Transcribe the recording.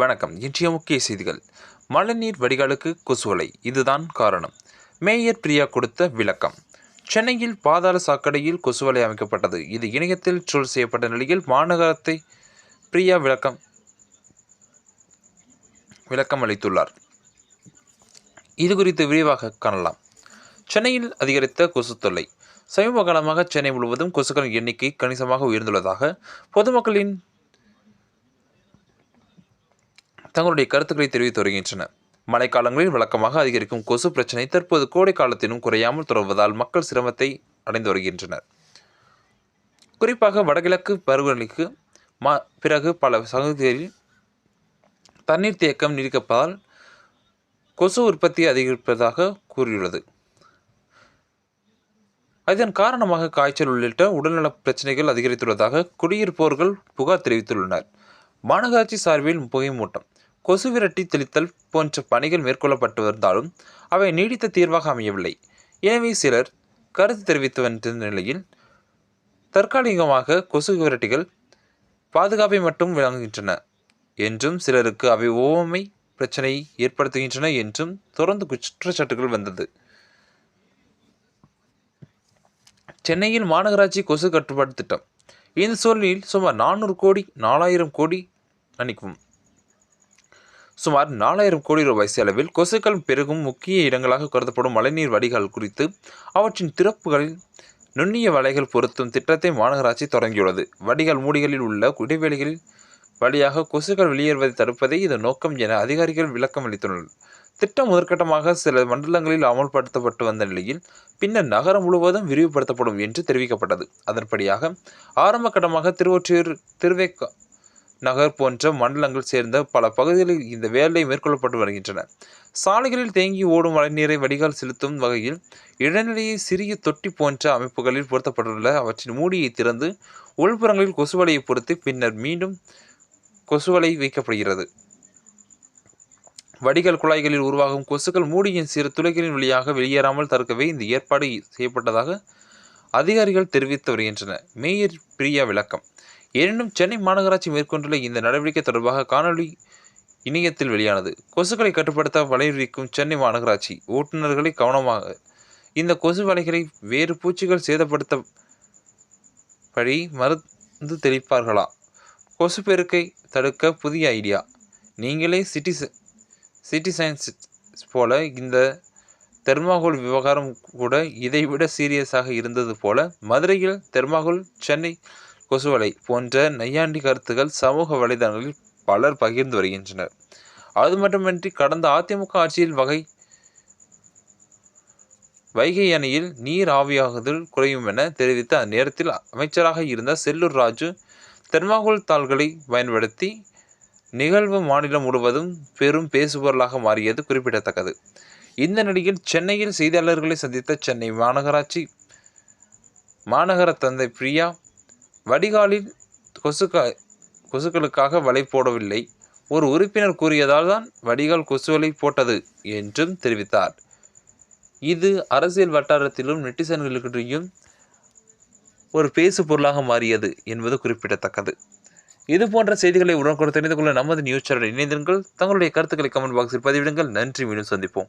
வணக்கம். இன்றைய முக்கிய செய்திகள். மழைநீர் வடிகாலுக்கு கொசுவலை, இதுதான் காரணம். மேயர் பிரியா கொடுத்த விளக்கம். சென்னையில் பாதாள சாக்கடையில் கொசுவலை அமைக்கப்பட்டது. இது இணையத்தில் ட்ரோல் செய்யப்பட்ட நிலையில் மாநகரத்தை பிரியா விளக்கம் அளித்துள்ளார். இது குறித்து விரிவாக காணலாம். சென்னையில் அதிகரித்த கொசு தொல்லை. சமீப காலமாக சென்னை முழுவதும் கொசுக்களின் எண்ணிக்கை கணிசமாக உயர்ந்துள்ளதாக பொதுமக்களின் தங்களுடைய கருத்துக்களை தெரிவித்து வருகின்றனர். மழைக்காலங்களில் வழக்கமாக அதிகரிக்கும் கொசு பிரச்சினை தற்போது கோடை காலத்திலும் குறையாமல் தொடர்வதால் மக்கள் சிரமத்தை அடைந்து வருகின்றனர். குறிப்பாக வடகிழக்கு பருவநிலைக்கு பிறகு பல பகுதிகளில் தண்ணீர் தேக்கம் நீடிப்பதால் கொசு உற்பத்தி அதிகரிப்பதாக கூறியுள்ளது. அதன் காரணமாக காய்ச்சல் உள்ளிட்ட உடல்நல பிரச்சனைகள் அதிகரித்துள்ளதாக குடியிருப்போர்கள் புகார் தெரிவித்துள்ளனர். மாநகராட்சி சார்பில் புகைமூட்டம், கொசு விரட்டி தெளித்தல் போன்ற பணிகள் மேற்கொள்ளப்பட்டு வந்தாலும் அவை நீடித்த தீர்வாக அமையவில்லை. எனவே சிலர் கருத்து தெரிவித்து வந்த நிலையில் தற்காலிகமாக கொசு விரட்டிகள் பாதுகாப்பை மட்டும் வழங்குகின்றன என்றும் சிலருக்கு அவை ஓமை பிரச்சனையை ஏற்படுத்துகின்றன என்றும் தொடர்ந்து குற்றச்சாட்டுகள் வந்தது. சென்னையில் மாநகராட்சி கொசு கட்டுப்பாட்டு திட்டம். இந்த சூழலில் சுமார் 4000 கோடி ரூபாய் செலவில் கொசுக்கள் பெருகும் முக்கிய இடங்களாக கருதப்படும் மழைநீர் வடிகால் குறித்து அவற்றின் திறப்புகளில் நுண்ணிய வலைகள் பொருத்தும் திட்டத்தை மாநகராட்சி தொடங்கியுள்ளது. வடிகால் மூடிகளில் உள்ள இடைவெளிகளில் வழியாக கொசுக்கள் வெளியேறுவதை தடுப்பதே இதன் நோக்கம் என அதிகாரிகள் விளக்கம் அளித்துள்ளனர். திட்டம் முதற்கட்டமாக சில மண்டலங்களில் அமல்படுத்தப்பட்டு வந்த நிலையில் பின்னர் நகரம் முழுவதும் விரிவுபடுத்தப்படும் என்று தெரிவிக்கப்பட்டது. அதன்படியாக ஆரம்ப கட்டமாக திருவொற்றியூர், திருவேற்காடு நகர் போன்ற மண்டலங்கள் சேர்ந்த பல பகுதிகளில் இந்த வேலை மேற்கொள்ளப்பட்டு வருகின்றன. சாலைகளில் தேங்கி ஓடும் மழைநீரை வடிகால் செலுத்தும் வகையில் இடைநிலையை சிறிய தொட்டி போன்ற அமைப்புகளில் பொருத்தப்பட்டுள்ள அவற்றின் மூடியை திறந்து உள்புறங்களில் கொசுவலையை பொறுத்து பின்னர் மீண்டும் கொசுவலை வைக்கப்படுகிறது. வடிகால் குழாய்களில் உருவாகும் கொசுக்கள் மூடியின் சிறு துளைகளின் வழியாக வெளியேறாமல் தடுக்கவே இந்த ஏற்பாடு செய்யப்பட்டதாக அதிகாரிகள் தெரிவித்து வருகின்றனர். மேயர் பிரியா விளக்கம். எனினும் சென்னை மாநகராட்சி மேற்கொண்டுள்ள இந்த நடவடிக்கை தொடர்பாக காணொலி இணையத்தில் வெளியானது. கொசுக்களை கட்டுப்படுத்த வலைவிரிக்கும் சென்னை மாநகராட்சி ஓட்டுநர்களை கவனமாக இந்த கொசு வலைகளை வேறு பூச்சிகள் சேதப்படுத்தபடி மருந்து தெளிப்பார்களா? கொசு பெருக்கை தடுக்க புதிய ஐடியா. நீங்களே சிட்டி சயின்ஸ் போல இந்த தெர்மாகோல் விவகாரம் கூட இதைவிட சீரியஸாக இருந்தது போல மதுரையில் தெர்மாகோல், சென்னை கொசுவலை போன்ற நையாண்டி கருத்துக்கள் சமூக வலைதளங்களில் பலர் பகிர்ந்து வருகின்றனர். அது மட்டுமின்றி கடந்த அதிமுக ஆட்சியில் வைகை அணையில் நீர் ஆவியாகுதல் குறையும் என தெரிவித்த அந்நேரத்தில் அமைச்சராக இருந்த செல்லூர் ராஜு தெர்மாகோல் தாள்களை பயன்படுத்தி நிகழ்வு மாநிலம் முழுவதும் பெரும் பேசுபொருளாக மாறியது குறிப்பிடத்தக்கது. இந்த நிலையில் சென்னையில் செய்தியாளர்களை சந்தித்த சென்னை மாநகர தந்தை பிரியா, வடிகாலில் கொசுக்களுக்காக வலை போடவில்லை, ஒரு உறுப்பினர் கூறியதால் தான் வடிகால் கொசுவலை போட்டது என்றும் தெரிவித்தார். இது அரசியல் வட்டாரத்திலும் நெட்டிசன்களுக்கிடையும் ஒரு பேசு பொருளாக மாறியது என்பது குறிப்பிடத்தக்கது. இது போன்ற செய்திகளை உடனுக்குடன் தெரிந்து கொள்ள நமது நியூஸ் சேனலை இணைந்திருங்கள். தங்களுடைய கருத்துக்களை கமெண்ட் பாக்ஸில் பதிவிடுங்கள். நன்றி. மீண்டும் சந்திப்போம்.